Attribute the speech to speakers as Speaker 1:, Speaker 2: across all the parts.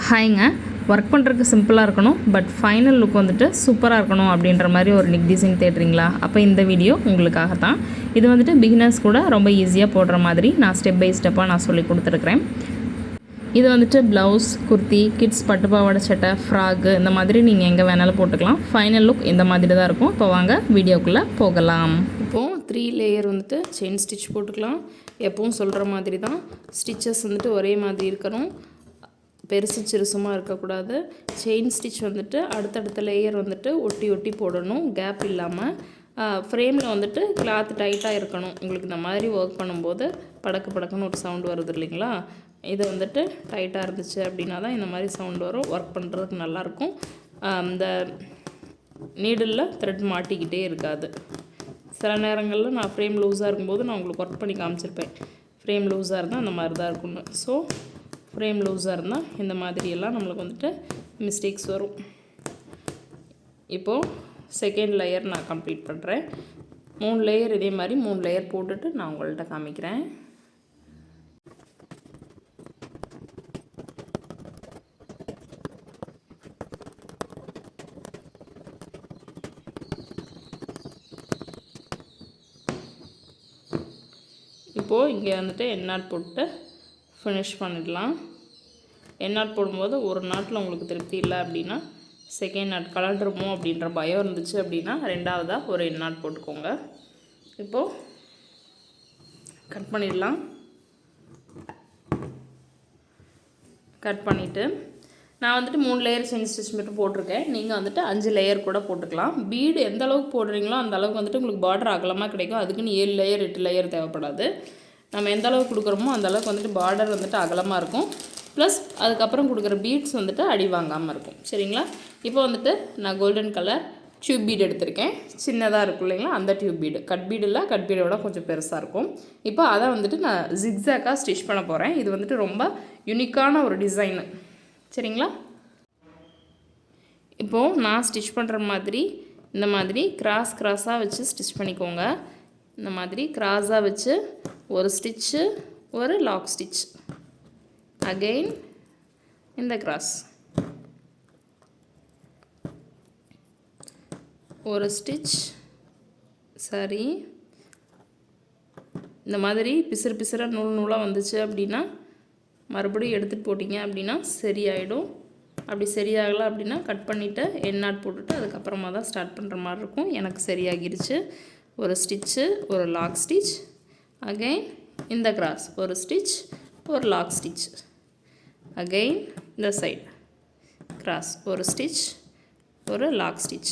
Speaker 1: ஹாய்ங்க. Work பண்ணுறதுக்கு சிம்பிளாக இருக்கணும், பட் ஃபைனல் லுக் வந்துட்டு சூப்பராக இருக்கணும் அப்படின்ற மாதிரி ஒரு நெக் டிசைன் தேடுறீங்களா? அப்போ இந்த வீடியோ உங்களுக்காக தான். இது வந்துட்டு பிகினர்ஸ் கூட ரொம்ப ஈஸியாக போடுற மாதிரி நான் ஸ்டெப் பை ஸ்டெப்பாக நான் சொல்லி கொடுத்துருக்குறேன். இது வந்துட்டு ப்ளவுஸ், குர்த்தி, கிட்ஸ் பட்டுப்பாவாடை சட்டை, ஃப்ராக்கு இந்த மாதிரி நீங்கள் எங்கே வேணாலும் போட்டுக்கலாம். ஃபைனல் லுக் இந்த மாதிரி தான் இருக்கும். இப்போ வாங்க வீடியோக்குள்ளே போகலாம். இப்போது 3 லேயர் வந்துட்டு செயின் ஸ்டிச் போட்டுக்கலாம். எப்பவும் சொல்கிற மாதிரி தான் ஸ்டிச்சஸ் வந்துட்டு ஒரே மாதிரி இருக்கணும், பெருசு சிறுசுமாக இருக்கக்கூடாது. செயின் ஸ்டிச் வந்துட்டு அடுத்தடுத்த லேயர் வந்துட்டு ஒட்டி ஒட்டி போடணும், கேப் இல்லாமல். ஃப்ரேமில் வந்துட்டு கிளாத் டைட்டாக இருக்கணும். உங்களுக்கு இந்த மாதிரி ஒர்க் பண்ணும்போது படக்கு படக்குன்னு ஒரு சவுண்டு வருது இல்லைங்களா? இது வந்துட்டு டைட்டாக இருந்துச்சு அப்படின்னா தான் இந்த மாதிரி சவுண்டு வரும். ஒர்க் பண்ணுறதுக்கு நல்லாயிருக்கும். இந்த நீடில் த்ரெட் மாட்டிக்கிட்டே இருக்காது. சில நேரங்களில் நான் ஃப்ரேம் லூஸாக இருக்கும்போது நான் உங்களுக்கு ஒர்க் பண்ணி காமிச்சிருப்பேன். ஃப்ரேம் லூஸாக இருந்தால் அந்த மாதிரி தான் இருக்குன்னு. ஸோ ஃப்ரேம் லூஸாக இருந்தால் இந்த மாதிரியெல்லாம் நம்மளுக்கு வந்துட்டு மிஸ்டேக்ஸ் வரும். இப்போது செகண்ட் லேயர் நான் கம்ப்ளீட் பண்ணுறேன். 3 லேயர் இதே மாதிரி 3 லேயர் போட்டுட்டு நான் உங்கள்கிட்ட காமிக்கிறேன். இப்போது இங்கே வந்துட்டு எண்ணாட் போட்டு ஃபினிஷ் பண்ணிடலாம். எண்ணாட் போடும்போது ஒரு நாட்டில் உங்களுக்கு திருப்தி இல்லை அப்படின்னா செகண்ட் நாட் கலண்டுருமோ அப்படின்ற பயம் இருந்துச்சு அப்படின்னா ரெண்டாவதாக ஒரு எண்ணாட் போட்டுக்கோங்க. இப்போது கட் பண்ணிடலாம். கட் பண்ணிவிட்டு நான் வந்துட்டு 3 லேயர் செயின் ஸ்டிச் மட்டும் போட்டிருக்கேன். நீங்கள் வந்துட்டு 5 லேயர் கூட போட்டுக்கலாம். பீடு எந்த அளவுக்கு போடுறீங்களோ அந்த அளவுக்கு வந்துட்டு உங்களுக்கு பார்டர் அகலமாக கிடைக்கும். அதுக்குன்னு 7 லேயர் 8 லேயர் தேவைப்படாது. நம்ம எந்த அளவுக்கு கொடுக்குறோமோ அந்த அளவுக்கு வந்துட்டு பார்டர் வந்துட்டு அகலமாக இருக்கும். ப்ளஸ் அதுக்கப்புறம் கொடுக்குற பீட்ஸ் வந்துட்டு அடி வாங்காமல் இருக்கும். சரிங்களா? இப்போ வந்துட்டு நான் கோல்டன் கலர் டியூப் பீடு எடுத்திருக்கேன். சின்னதாக இருக்கும் இல்லைங்களா, அந்த டியூப் பீடு. கட் பீடு இல்லை, கட் பீடை விட கொஞ்சம் பெருசாக இருக்கும். இப்போ அதை வந்துட்டு நான் ஜிக்ஸாக்காக ஸ்டிச் பண்ண போகிறேன். இது வந்துட்டு ரொம்ப யூனிக்கான ஒரு டிசைனு. சரிங்களா? இப்போது நான் ஸ்டிச் பண்ணுற மாதிரி இந்த மாதிரி கிராஸாக வச்சு ஸ்டிச் பண்ணிக்கோங்க. இந்த மாதிரி கிராஸாக வச்சு ஒரு ஸ்டிச்சு, ஒரு லாக் ஸ்டிச், அகெயின் இந்த கிராஸ், ஒரு ஸ்டிச். சரி, இந்த மாதிரி பிசுறாக நூலாக வந்துச்சு அப்படின்னா மறுபடியும் எடுத்துகிட்டு போட்டிங்க அப்படின்னா சரியாயிடும். அப்படி சரியாகலை அப்படின்னா கட் பண்ணிவிட்டு எண்ணாட் போட்டுட்டு அதுக்கப்புறமா தான் ஸ்டார்ட் பண்ணுற மாதிரி இருக்கும். எனக்கு சரியாகிருச்சு. ஒரு ஸ்டிச்சு, ஒரு லாக் ஸ்டிச், அகெயின் இந்த கிராஸ், ஒரு ஸ்டிச், ஒரு லாக் ஸ்டிச், அகெயின் இந்த சைடு கிராஸ், ஒரு ஸ்டிச், ஒரு லாக் ஸ்டிச்.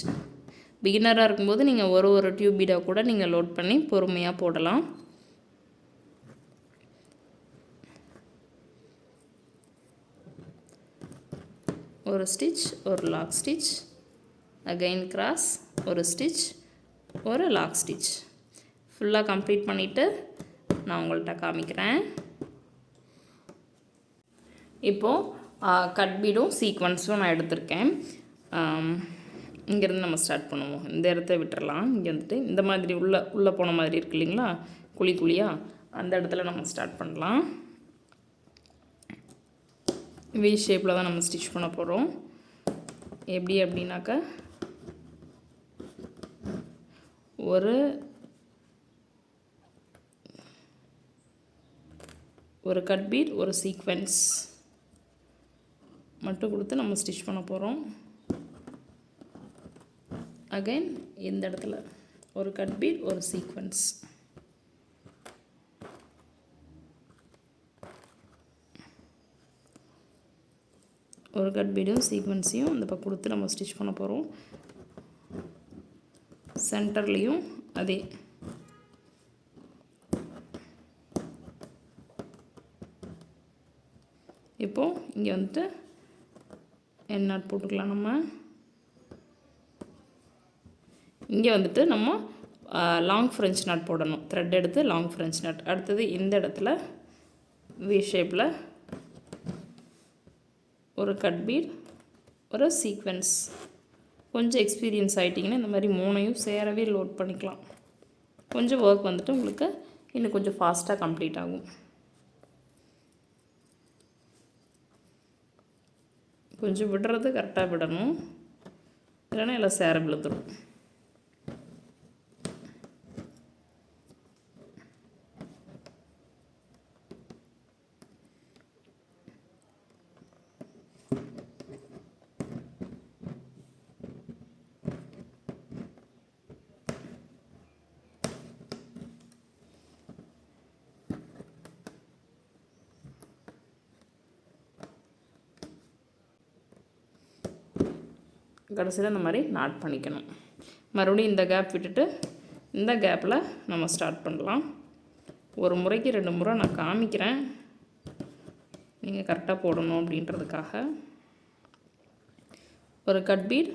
Speaker 1: பிகினராக இருக்கும்போது நீங்கள் ஒரு டியூப் பீடாக கூட நீங்கள் லோட் பண்ணி பொறுமையாக போடலாம். ஒரு ஸ்டிச், ஒரு லாக் ஸ்டிச், அகெயின் கிராஸ், ஒரு ஸ்டிச், ஒரு லாக் ஸ்டிச். ஃபுல்லாக கம்ப்ளீட் பண்ணிவிட்டு நான் உங்கள்கிட்ட காமிக்கிறேன். இப்போது கட் பீடும் சீக்வன்ஸும் நான் எடுத்திருக்கேன். இங்கேருந்து நம்ம ஸ்டார்ட் பண்ணுவோம். இந்த இடத்த விட்டுறலாம். இங்கே வந்துட்டு இந்த மாதிரி உள்ளே போன மாதிரி இருக்கு இல்லைங்களா, குழியாக, அந்த இடத்துல நம்ம ஸ்டார்ட் பண்ணலாம். வி ஷேப்பில் தான் நம்ம ஸ்டிச் பண்ண போகிறோம். எப்படி அப்படின்னாக்கா ஒரு கட் பீட், ஒரு சீக்வென்ஸ் மட்டும் கொடுத்து நம்ம ஸ்டிச் பண்ண போகிறோம். அகைன் இந்த இடத்துல ஒரு கட் பீட், ஒரு சீக்வென்ஸ். ஒரு கட் பீடும் சீக்வென்ஸையும் அந்த பக்கம் கொடுத்து நம்ம ஸ்டிச் பண்ண போகிறோம். சென்டர்லேயும் அதே. இப்போது இங்கே வந்துட்டு எண்ணாட் போட்டுக்கலாம். நம்ம இங்கே வந்துட்டு நம்ம லாங் ஃப்ரெஞ்ச் நாட் போடணும். த்ரெட் எடுத்து லாங் ஃப்ரெஞ்ச் நாட். அடுத்தது இந்த இடத்துல வி ஷேப்பில் ஒரு கட் பீட், ஒரு சீக்வென்ஸ். கொஞ்சம் எக்ஸ்பீரியன்ஸ் ஆகிட்டிங்கன்னா இந்த மாதிரி 3ஐயும் சேரவே லோட் பண்ணிக்கலாம். கொஞ்சம் ஒர்க் வந்துட்டு உங்களுக்கு இன்னும் கொஞ்சம் ஃபாஸ்ட்டாக கம்ப்ளீட் ஆகும். கொஞ்சம் விடுறது கரெக்டாக விடணும், இல்லைன்னா எல்லாம் சேர விழுந்துடும். கடைசியில் இந்த மாதிரி நாட் பண்ணிக்கணும். மறுபடியும் இந்த கேப் விட்டுட்டு இந்த கேப்பில் நம்ம ஸ்டார்ட் பண்ணலாம். ஒரு முறைக்கு 2 முறை நான் காமிக்கிறேன், நீங்கள் கரெக்டாக போடணும் அப்படின்றதுக்காக. ஒரு கட் பீட்,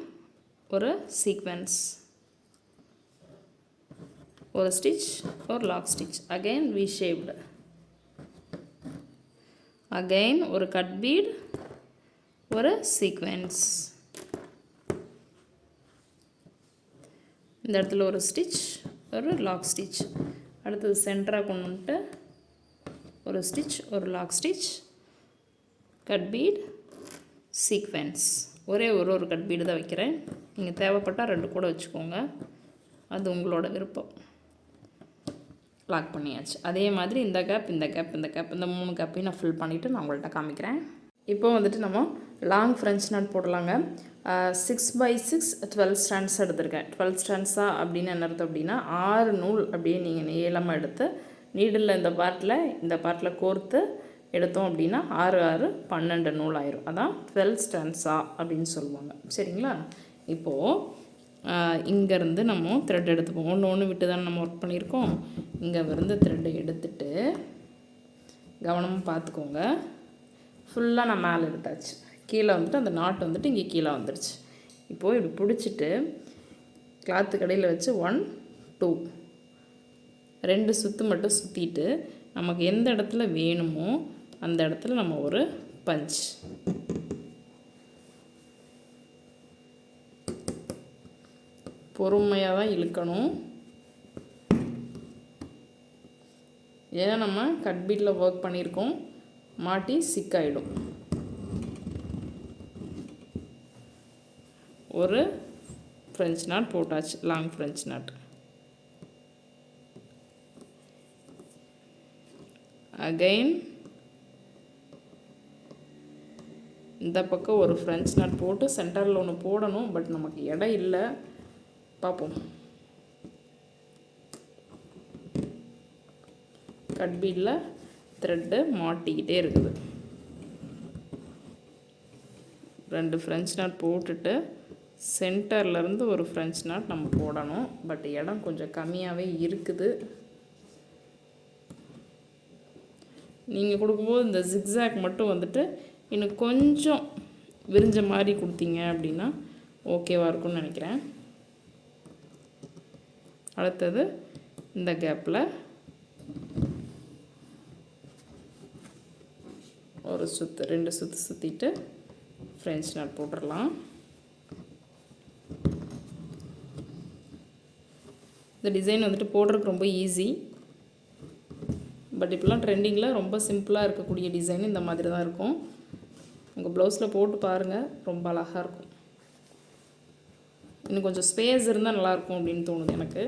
Speaker 1: ஒரு சீக்வென்ஸ், ஒரு ஸ்டிச், ஒரு lock stitch, again V shaped, அகைன் ஒரு கட் பீட், ஒரு சீக்வென்ஸ், இந்த இடத்துல ஒரு ஸ்டிச், ஒரு லாக் ஸ்டிச், அடுத்தது சென்டராக கொண்டு வந்துட்டு ஒரு ஸ்டிச், ஒரு lock stitch, cut bead, sequence. ஒரே ஒரு கட் பீடு தான் வைக்கிறேன், நீங்கள் தேவைப்பட்டால் 2 கூட வச்சுக்கோங்க, அது உங்களோட விருப்பம். லாக் பண்ணியாச்சு. அதே மாதிரி இந்த கேப், இந்த கேப், இந்த கேப், இந்த 3 கேப்பையும் நான் ஃபில் பண்ணிவிட்டு நான் உங்கள்கிட்ட காமிக்கிறேன். இப்போ வந்துட்டு நம்ம லாங் ஃப்ரெஞ்ச் நாட் போடலாங்க. 6x6 12 ஸ்டாண்ட்ஸ் எடுத்திருக்கேன். 12 ஸ்டாண்ட்ஸா அப்படின்னு என்ன அர்த்தம் அப்படின்னா 6 நூல் அப்படியே நீங்கள் நீளமாக எடுத்து நீடில் இந்த பார்ட்டில் கோர்த்து எடுத்தோம் அப்படின்னா 6 6 12 நூல் ஆயிரும். அதான் 12 ஸ்டாண்ட்ஸா அப்படின்னு சொல்லுவாங்க. சரிங்களா? இப்போது இங்கேருந்து நம்ம த்ரெட் எடுத்துப்போம். ஒன்று விட்டு தானே நம்ம ஒர்க் பண்ணியிருக்கோம். இங்கே இருந்து த்ரெட்டை எடுத்துட்டு கவனமாக பார்த்துக்கோங்க. ஃபுல்லாக நான் மேலே எடுத்தாச்சு. கீழே வந்துட்டு அந்த நாட் வந்துட்டு இங்கே கீழே வந்துடுச்சு. இப்போது இப்படி பிடிச்சிட்டு கிளாத்து கடையில் வச்சு 1 2 2 சுற்று மட்டும் சுற்றிட்டு நமக்கு எந்த இடத்துல வேணுமோ அந்த இடத்துல நம்ம ஒரு பஞ்ச், பொறுமையாக தான் இழுக்கணும். ஏன்னா நம்ம கட் பீட்டில் ஒர்க் பண்ணியிருக்கோம், மாட்டி சிக்காயிடும். ஒரு ஃப்ரெஞ்ச் நாட் போட்டாச்சு, லாங் ஃப்ரெஞ்ச் நாட். அகைன் இந்த பக்கம் ஒரு ஃப்ரெஞ்ச் நாட் போட்டு சென்டரில் ஒன்று போடணும். பட் நமக்கு இடம் இல்லை, பார்ப்போம். கட் பீட்டில் த்ரெட்டு மாட்டிக்கிட்டே இருக்குது. 2 ஃப்ரெஞ்ச் நாட் போட்டுட்டு சென்டர்லேருந்து ஒரு ஃப்ரெஞ்ச் நாட் நம்ம போடணும். பட் இடம் கொஞ்சம் கம்மியாகவே இருக்குது. நீங்கள் கொடுக்கும்போது இந்த ஜிக்ஸாக் மட்டும் வந்துட்டு இன்னும் கொஞ்சம் விரிஞ்ச மாதிரி கொடுத்தீங்க அப்படின்னா ஓகேவாக இருக்கும்னு நினைக்கிறேன். அடுத்தது இந்த கேப்பில் ஒரு சுற்று, 2 சுற்று சுற்றிட்டு ஃப்ரெஞ்ச் நாட் போட்டுடலாம். இந்த டிசைன் வந்துட்டு போடுறதுக்கு ரொம்ப ஈஸி. பட் இப்போலாம் ட்ரெண்டிங்கில் ரொம்ப சிம்பிளாக இருக்கக்கூடிய டிசைன் இந்த மாதிரி தான் இருக்கும். உங்கள் ப்ளவுஸில் போட்டு பாருங்கள், ரொம்ப அழகாக இருக்கும். இன்னும் கொஞ்சம் ஸ்பேஸ் இருந்தால் நல்லாயிருக்கும் அப்படின்னு தோணுது எனக்கு.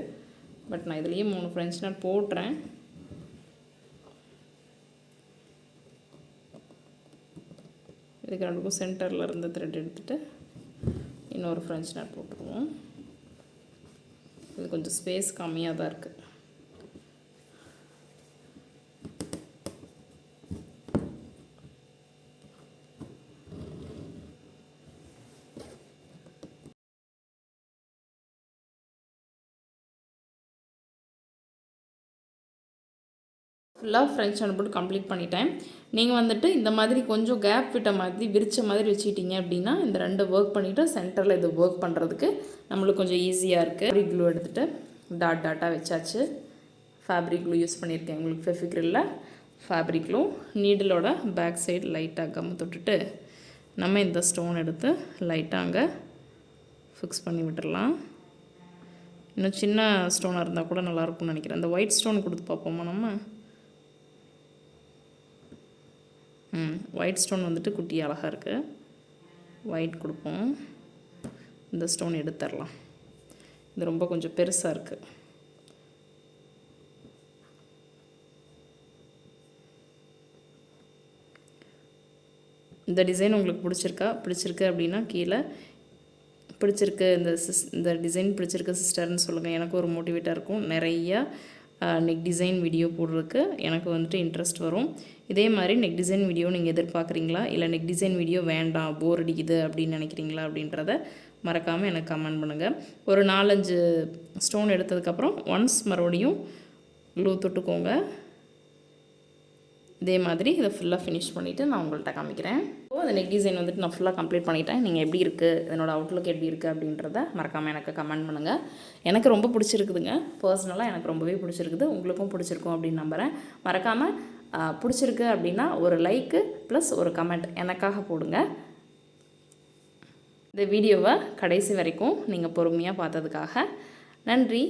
Speaker 1: பட் நான் இதுலேயே 3 ஃப்ரெஞ்ச் நாட் போட்டுறேன். இதுக்கு 2க்கும் சென்டரில் இருந்து த்ரெட் எடுத்துகிட்டு இன்னொரு ஃப்ரெஞ்ச் நாட் போட்டுருவோம். இது கொஞ்சம் ஸ்பேஸ் கம்மியாக தான் இருக்குது. ஃபுல்லாக ஃப்ரெஞ்ச் நாட் போட்டு கம்ப்ளீட் பண்ணிட்டேன். நீங்கள் வந்துட்டு இந்த மாதிரி கொஞ்சம் கேப் விட்ட மாதிரி விரிச்ச மாதிரி வச்சுக்கிட்டீங்க அப்படின்னா இந்த 2 ஒர்க் பண்ணிவிட்டு சென்டரில் இது ஒர்க் பண்ணுறதுக்கு நம்மளுக்கு கொஞ்சம் ஈஸியாக இருக்குது. ஃபேப்ரிக் க்ளூ எடுத்துகிட்டு டாட்டாக வச்சாச்சு. ஃபேப்ரிக் க்ளூ யூஸ் பண்ணியிருக்கேன். உங்களுக்கு ஃபெவிக்ரில்ல ஃபேப்ரிக் க்ளூ, நீடிலோட பேக் சைடு லைட்டாக கம் தொட்டுட்டு நம்ம இந்த ஸ்டோன் எடுத்து லைட்டாக அங்கே ஃபிக்ஸ் பண்ணி விட்டுடலாம். இன்னும் சின்ன ஸ்டோனாக இருந்தால் கூட நல்லாயிருக்கும்னு நினைக்கிறேன். இந்த ஒயிட் ஸ்டோன் கொடுத்து பார்ப்போமா நம்ம? ஒயிட் ஸ்டோன் வந்துட்டு குட்டி அழகாக இருக்குது. ஒயிட் கொடுப்போம். இந்த ஸ்டோன் எடுத்துடலாம். இது ரொம்ப கொஞ்சம் பெருசாக இருக்குது. இந்த டிசைன் உங்களுக்கு பிடிச்சிருக்கு அப்படின்னா கீழே பிடிச்சிருக்கு இந்த டிசைன் பிடிச்சிருக்கு சிஸ்டர்னு சொல்லுங்கள். எனக்கு ஒரு மோட்டிவேட்டாக இருக்கும். நிறையா நெக் டிசைன் வீடியோ போடுறதுக்கு எனக்கு வந்துட்டு இன்ட்ரெஸ்ட் வரும். இதே மாதிரி நெக் டிசைன் வீடியோ நீங்கள் எதிர்பார்க்குறீங்களா, இல்லை நெக் டிசைன் வீடியோ வேண்டாம் போர் அடிக்குது அப்படின்னு நினைக்கிறீங்களா அப்படின்றத மறக்காமல் எனக்கு கமெண்ட் பண்ணுங்கள். ஒரு 4-5 ஸ்டோன் எடுத்ததுக்கப்புறம் ஒன்ஸ் மறுபடியும் க்ளூ தொட்டுக்கோங்க. இதே மாதிரி இதை ஃபுல்லாக ஃபினிஷ் பண்ணிவிட்டு நான் உங்கள்கிட்ட காமிக்கிறேன். அந்த நெக் டிசைன் வந்துட்டு நான் ஃபுல்லாக கம்ப்ளீட் பண்ணிட்டேன். நீங்கள் எப்படி இருக்குது, என்னோடய அவுட்லுக் எப்படி இருக்குது அப்படின்றத மறக்காமல் எனக்கு கமெண்ட் பண்ணுங்கள். எனக்கு ரொம்ப பிடிச்சிருக்குதுங்க. பர்சனலாக எனக்கு ரொம்பவே பிடிச்சிருக்குது. உங்களுக்கும் பிடிச்சிருக்கும் அப்படின்னு நம்புகிறேன். மறக்காமல் பிடிச்சிருக்கு அப்படின்னா ஒரு லைக்கு ப்ளஸ் ஒரு கமெண்ட் எனக்காக போடுங்க. இந்த வீடியோவை கடைசி வரைக்கும் நீங்கள் பொறுமையாக பார்த்ததுக்காக நன்றி.